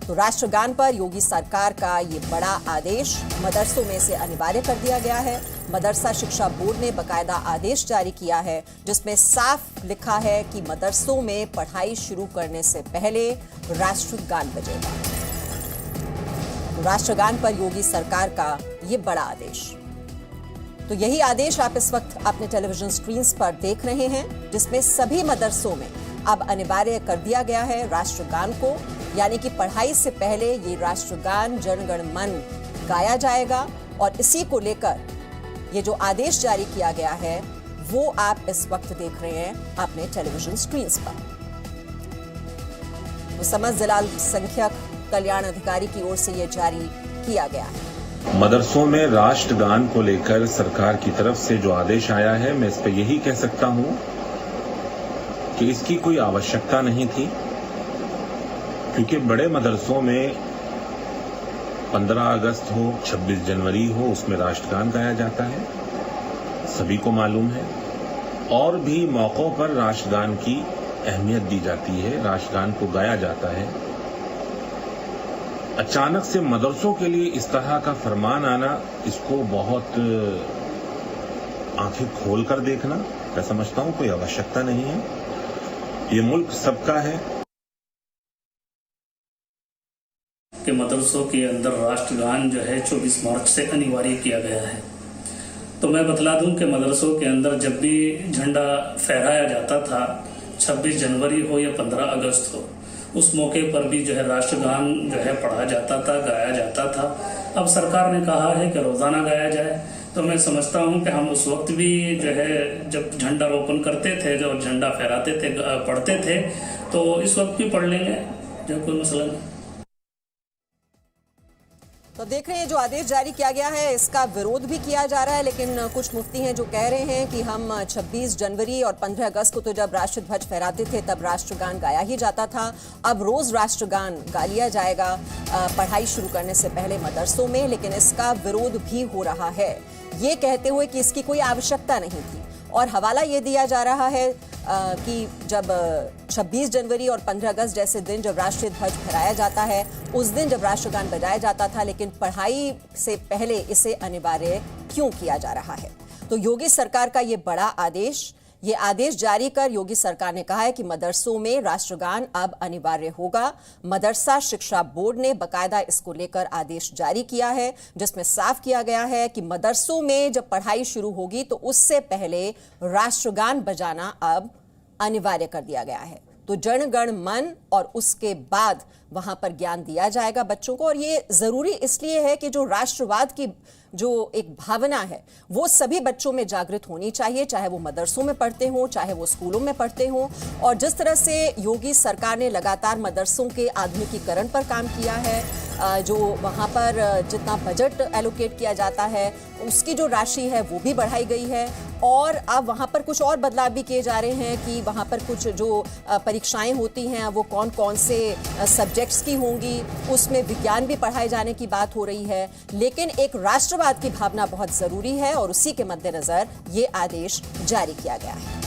तो राष्ट्रगान पर योगी सरकार का ये बड़ा आदेश मदरसों में से अनिवार्य कर दिया गया है। मदरसा शिक्षा बोर्ड ने बकायदा आदेश जारी किया है जिसमें साफ लिखा है कि मदरसों में पढ़ाई शुरू करने से पहले राष्ट्रगान बजेगा। राष्ट्रगान पर योगी सरकार का ये बड़ा आदेश। तो यही आदेश आप इस वक्त अपने टेलीविजन स्क्रीन पर देख रहे हैं, जिसमें सभी मदरसों में अब अनिवार्य कर दिया गया है राष्ट्रगान को, यानी कि पढ़ाई से पहले ये राष्ट्रगान जन गण मन गाया जाएगा। और इसी को लेकर ये जो आदेश जारी किया गया है वो आप इस वक्त देख रहे हैं अपने टेलीविजन स्क्रीन पर। तो समस्त जिला अल्पसंख्यक कल्याण अधिकारी की ओर से ये जारी किया गया है। मदरसों में राष्ट्रगान को लेकर सरकार की तरफ से जो आदेश आया है, मैं इस पर यही कह सकता हूं कि इसकी कोई आवश्यकता नहीं थी, क्योंकि बड़े मदरसों में 15 अगस्त हो, 26 जनवरी हो, उसमें राष्ट्रगान गाया जाता है, सभी को मालूम है। और भी मौकों पर राष्ट्रगान की अहमियत दी जाती है, राष्ट्रगान को गाया जाता है। अचानक से मदरसों के लिए इस तरह का फरमान आना, इसको बहुत आंखें खोल कर देखना, मैं समझता हूं कोई आवश्यकता नहीं है। ये मुल्क सबका है कि मदरसों के अंदर राष्ट्रगान जो है 24 मार्च से अनिवार्य किया गया है। तो मैं बतला दूं कि मदरसों के अंदर जब भी झंडा फहराया जाता था, 26 जनवरी हो या 15 अगस्त हो, उस मौके पर भी जो है राष्ट्रगान जो है पढ़ा जाता था, गाया जाता था। अब सरकार ने कहा है कि रोजाना गाया जाए, तो मैं समझता हूं कि हम उस वक्त भी जो है जब झंडा रोपण करते थे, जब झंडा फहराते थे, पढ़ते थे, तो इस वक्त भी पढ़ लेंगे, जो कोई मसला नहीं। तो देख रहे हैं जो आदेश जारी किया गया है इसका विरोध भी किया जा रहा है, लेकिन कुछ मुफ्ती हैं जो कह रहे हैं कि हम 26 जनवरी और 15 अगस्त को तो जब राष्ट्रध्वज फहराते थे तब राष्ट्रगान गाया ही जाता था, अब रोज राष्ट्रगान गा लिया जाएगा पढ़ाई शुरू करने से पहले मदरसों में। लेकिन इसका विरोध भी हो रहा है, ये कहते हुए कि इसकी कोई आवश्यकता नहीं थी। और हवाला ये दिया जा रहा है कि जब 26 जनवरी और 15 अगस्त जैसे दिन जब राष्ट्रीय ध्वज फहराया जाता है, उस दिन जब राष्ट्रगान बजाया जाता था, लेकिन पढ़ाई से पहले इसे अनिवार्य क्यों किया जा रहा है। तो योगी सरकार का ये बड़ा आदेश, ये आदेश जारी कर योगी सरकार ने कहा है कि मदरसों में राष्ट्रगान अब अनिवार्य होगा। मदरसा शिक्षा बोर्ड ने बकायदा इसको लेकर आदेश जारी किया है, जिसमें साफ किया गया है कि मदरसों में जब पढ़ाई शुरू होगी तो उससे पहले राष्ट्रगान बजाना अब अनिवार्य कर दिया गया है। तो जन गण मन और उसके बाद वहां पर ज्ञान दिया जाएगा बच्चों को। और ये जरूरी इसलिए है कि जो राष्ट्रवाद की जो एक भावना है वो सभी बच्चों में जागृत होनी चाहिए, चाहे वो मदरसों में पढ़ते हों, चाहे वो स्कूलों में पढ़ते हों। और जिस तरह से योगी सरकार ने लगातार मदरसों के आधुनिकीकरण पर काम किया है, जो वहाँ पर जितना बजट एलोकेट किया जाता है उसकी जो राशि है वो भी बढ़ाई गई है। और अब वहाँ पर कुछ और बदलाव भी किए जा रहे हैं कि वहाँ पर कुछ जो परीक्षाएं होती हैं वो कौन कौन से सब्जेक्ट्स की होंगी, उसमें विज्ञान भी पढ़ाए जाने की बात हो रही है। लेकिन एक राष्ट्रवाद की भावना बहुत ज़रूरी है और उसी के मद्देनज़र ये आदेश जारी किया गया है।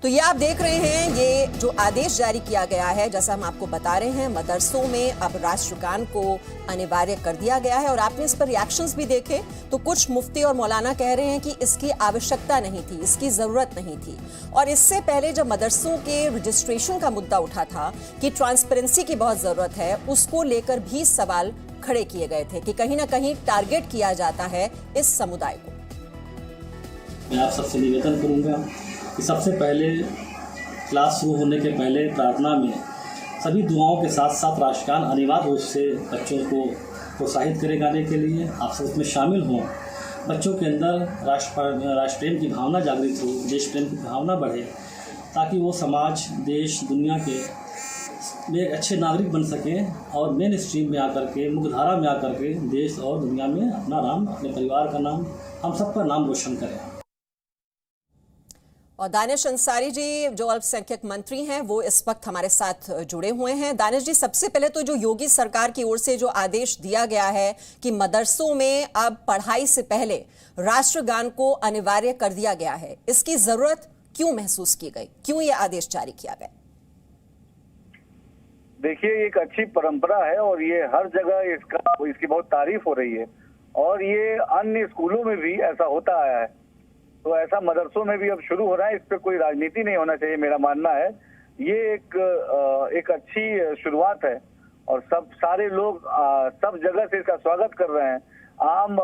तो ये आप देख रहे हैं, ये जो आदेश जारी किया गया है, जैसा हम आपको बता रहे हैं, मदरसों में अब राष्ट्रगान को अनिवार्य कर दिया गया है। और आपने इस पर रिएक्शंस भी देखे, तो कुछ मुफ्ती और मौलाना कह रहे हैं कि इसकी आवश्यकता नहीं थी, इसकी ज़रूरत नहीं थी। और इससे पहले जब मदरसों के रजिस्ट्रेशन का मुद्दा उठा था कि ट्रांसपेरेंसी की बहुत ज़रूरत है, उसको लेकर भी सवाल खड़े किए गए थे कि कहीं ना कहीं टारगेट किया जाता है इस समुदाय को। मैं आप सबसे निवेदन करूँगा कि सबसे पहले क्लास शुरू होने के पहले प्रार्थना में सभी दुआओं के साथ साथ राष्ट्रगान अनिवार्य रूप से बच्चों को प्रोत्साहित करे गाने के लिए। आप सब उसमें शामिल हों, बच्चों के अंदर राष्ट्र प्रेम की भावना जागृत हो, देश प्रेम की भावना बढ़े, ताकि वो समाज, देश, दुनिया के में अच्छे नागरिक बन सकें और मेन स्ट्रीम में आकर के, मुख्यधारा में आकर के देश और दुनिया में अपना नाम, अपने परिवार का नाम, हम सबका नाम रोशन करें। और दानिश अंसारी जी जो अल्पसंख्यक मंत्री हैं वो इस वक्त हमारे साथ जुड़े हुए हैं। दानिश जी, सबसे पहले तो जो योगी सरकार की ओर से जो आदेश दिया गया है कि मदरसों में अब पढ़ाई से पहले राष्ट्रगान को अनिवार्य कर दिया गया है, इसकी जरूरत क्यों महसूस की गई, क्यों ये आदेश जारी किया गया? देखिए, एक अच्छी परंपरा है और ये हर जगह इसकी बहुत तारीफ हो रही है और ये अन्य स्कूलों में भी ऐसा होता आया है। तो ऐसा मदरसों में भी अब शुरू हो रहा है। इस पे कोई राजनीति नहीं होना चाहिए, मेरा मानना है। ये एक अच्छी शुरुआत है और सारे लोग सब जगह से इसका स्वागत कर रहे हैं। आम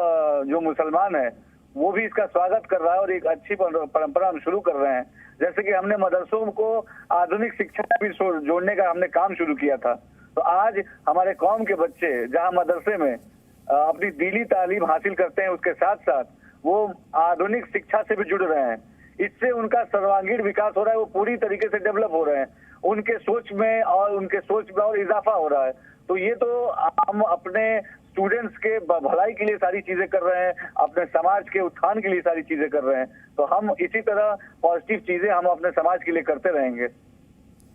जो मुसलमान है वो भी इसका स्वागत कर रहा है और एक अच्छी परंपरा हम शुरू कर रहे हैं। जैसे कि हमने मदरसों को आधुनिक शिक्षा भी जोड़ने का हमने काम शुरू किया था। तो आज हमारे कौम के बच्चे जहां मदरसे में अपनी दीनी तालीम हासिल करते हैं, उसके साथ साथ वो आधुनिक शिक्षा से भी जुड़ रहे हैं। इससे उनका सर्वांगीण विकास हो रहा है, वो पूरी तरीके से डेवलप हो रहे हैं। उनके सोच में और इजाफा हो रहा है। तो ये तो हम अपने स्टूडेंट्स के भलाई के लिए सारी चीजें कर रहे हैं, अपने समाज के उत्थान के लिए सारी चीजें कर रहे हैं। तो हम इसी तरह पॉजिटिव चीजें हम अपने समाज के लिए करते रहेंगे।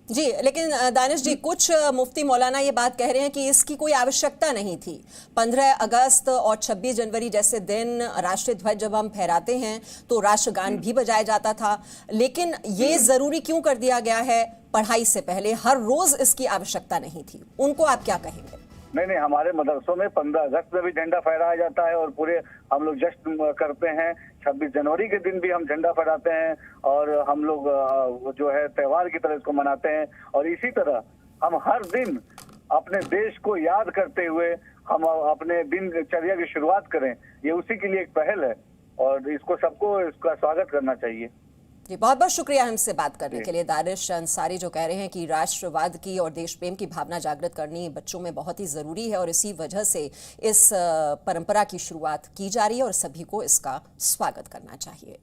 जी, लेकिन दानिश जी, कुछ मुफ्ती मौलाना ये बात कह रहे हैं कि इसकी कोई आवश्यकता नहीं थी। 15 अगस्त और 26 जनवरी जैसे दिन राष्ट्रीय ध्वज जब हम फहराते हैं तो राष्ट्रगान भी बजाया जाता था, लेकिन ये जरूरी क्यों कर दिया गया है पढ़ाई से पहले? हर रोज इसकी आवश्यकता नहीं थी। उनको आप क्या कहेंगे? नहीं, हमारे मदरसों में 15 अगस्त में भी झंडा फहराया जाता है और पूरे हम लोग जश्न करते हैं। 26 जनवरी के दिन भी हम झंडा फहराते हैं और हम लोग जो है त्योहार की तरह इसको मनाते हैं। और इसी तरह हम हर दिन अपने देश को याद करते हुए हम अपने दिनचर्या की शुरुआत करें, ये उसी के लिए एक पहल है और सबको इसका स्वागत करना चाहिए। जी, बहुत बहुत शुक्रिया हमसे बात करने के लिए। दानिश अंसारी जो कह रहे हैं कि राष्ट्रवाद की और देश प्रेम की भावना जागृत करनी बच्चों में बहुत ही जरूरी है और इसी वजह से इस परंपरा की शुरुआत की जा रही है और सभी को इसका स्वागत करना चाहिए।